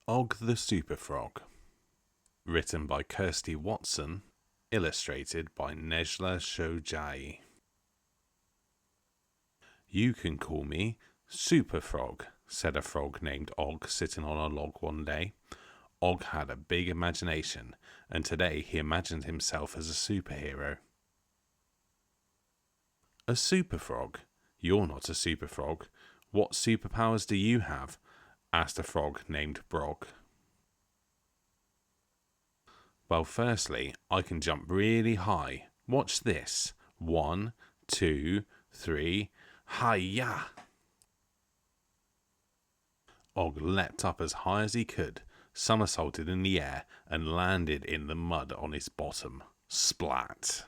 Og the Super Frog. Written by Kirsty Watson. Illustrated by Nejla Shojai. You can call me Super Frog, said a frog named Og sitting on a log one day. Og had a big imagination, and today he imagined himself as a superhero. A super frog? You're not a super frog. What superpowers do you have? Asked a frog named Brog. Well, firstly, I can jump really high. Watch this. 1, 2, 3, hi-ya! Og leapt up as high as he could, somersaulted in the air, and landed in the mud on his bottom. Splat!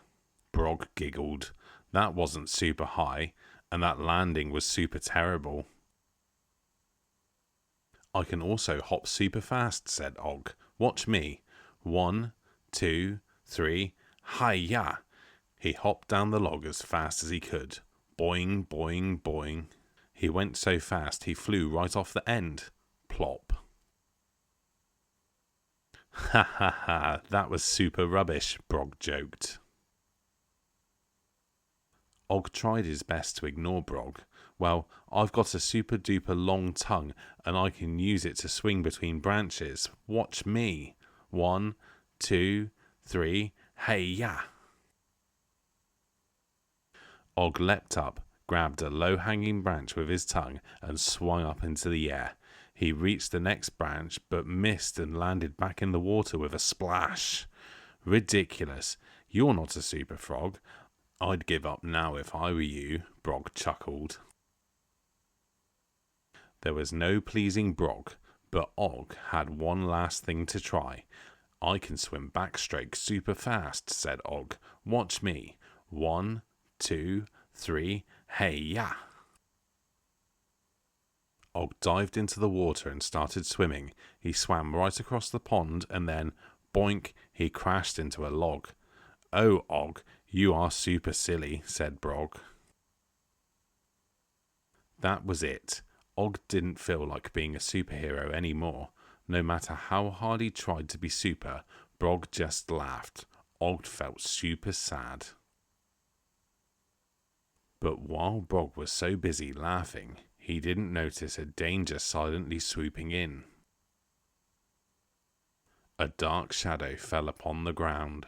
Brog giggled. That wasn't super high, and that landing was super terrible. I can also hop super fast, said Og. Watch me. 1, 2, 3, hi-ya! He hopped down the log as fast as he could. Boing, boing, boing. He went so fast he flew right off the end. Plop. Ha ha ha, that was super rubbish, Brog joked. Og tried his best to ignore Brog. Well, I've got a super duper long tongue and I can use it to swing between branches. Watch me. 1, 2, 3, hey-ya! Og leapt up, grabbed a low-hanging branch with his tongue and swung up into the air. He reached the next branch but missed and landed back in the water with a splash. Ridiculous. You're not a super frog. I'd give up now if I were you, Brog chuckled. There was no pleasing Brog, but Og had one last thing to try. I can swim backstroke super fast, said Og. Watch me. 1, 2, 3, hey-ya! Og dived into the water and started swimming. He swam right across the pond and then, boink, he crashed into a log. Oh, Og, you are super silly, said Brog. That was it. Og didn't feel like being a superhero anymore. No matter how hard he tried to be super, Brog just laughed. Og felt super sad. But while Brog was so busy laughing, he didn't notice a danger silently swooping in. A dark shadow fell upon the ground.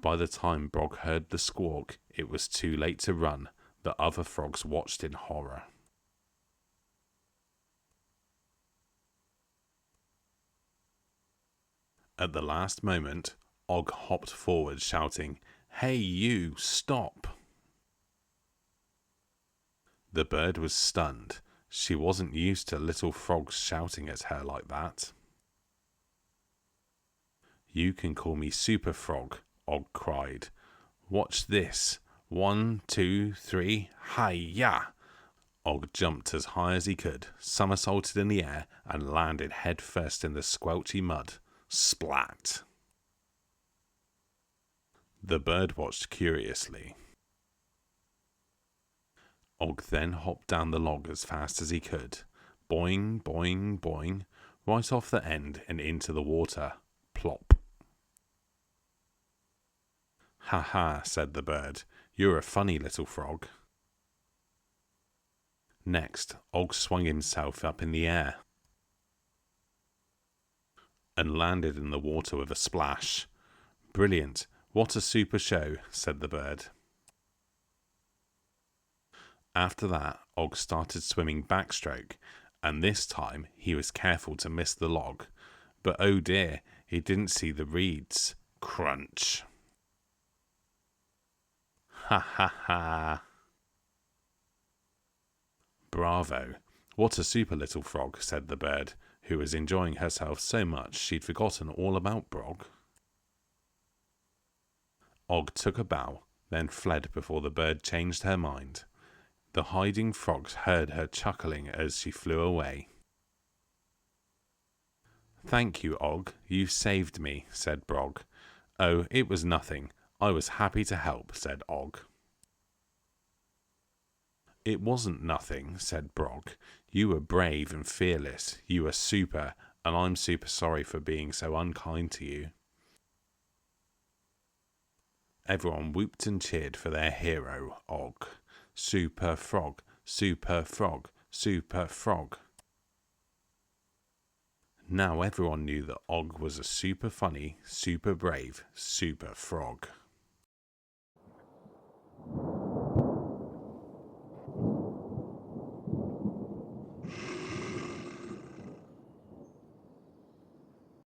By the time Brog heard the squawk, it was too late to run. The other frogs watched in horror. At the last moment, Og hopped forward, shouting, "Hey you, stop!" The bird was stunned. She wasn't used to little frogs shouting at her like that. You can call me Super Frog, Og cried. Watch this. 1, 2, 3, hi-ya! Og jumped as high as he could, somersaulted in the air, and landed head first in the squelchy mud. Splat! The bird watched curiously. Og then hopped down the log as fast as he could. Boing, boing, boing, right off the end and into the water. Plop. Ha ha, said the bird. You're a funny little frog. Next, Og swung himself up in the air and landed in the water with a splash. Brilliant. What a super show, said the bird. After that, Og started swimming backstroke, and this time he was careful to miss the log. But oh dear, he didn't see the reeds. Crunch. Ha ha ha. Bravo. What a super little frog, said the bird, who was enjoying herself so much she'd forgotten all about Brog. Og took a bow, then fled before the bird changed her mind. The hiding frogs heard her chuckling as she flew away. Thank you, Og, you saved me, said Brog. Oh, it was nothing. I was happy to help, said Og. "It wasn't nothing," said Brock. "You were brave and fearless. You were super, and I'm super sorry for being so unkind to you." Everyone whooped and cheered for their hero, Og. Super frog, super frog, super frog. Now everyone knew that Og was a super funny, super brave, super frog.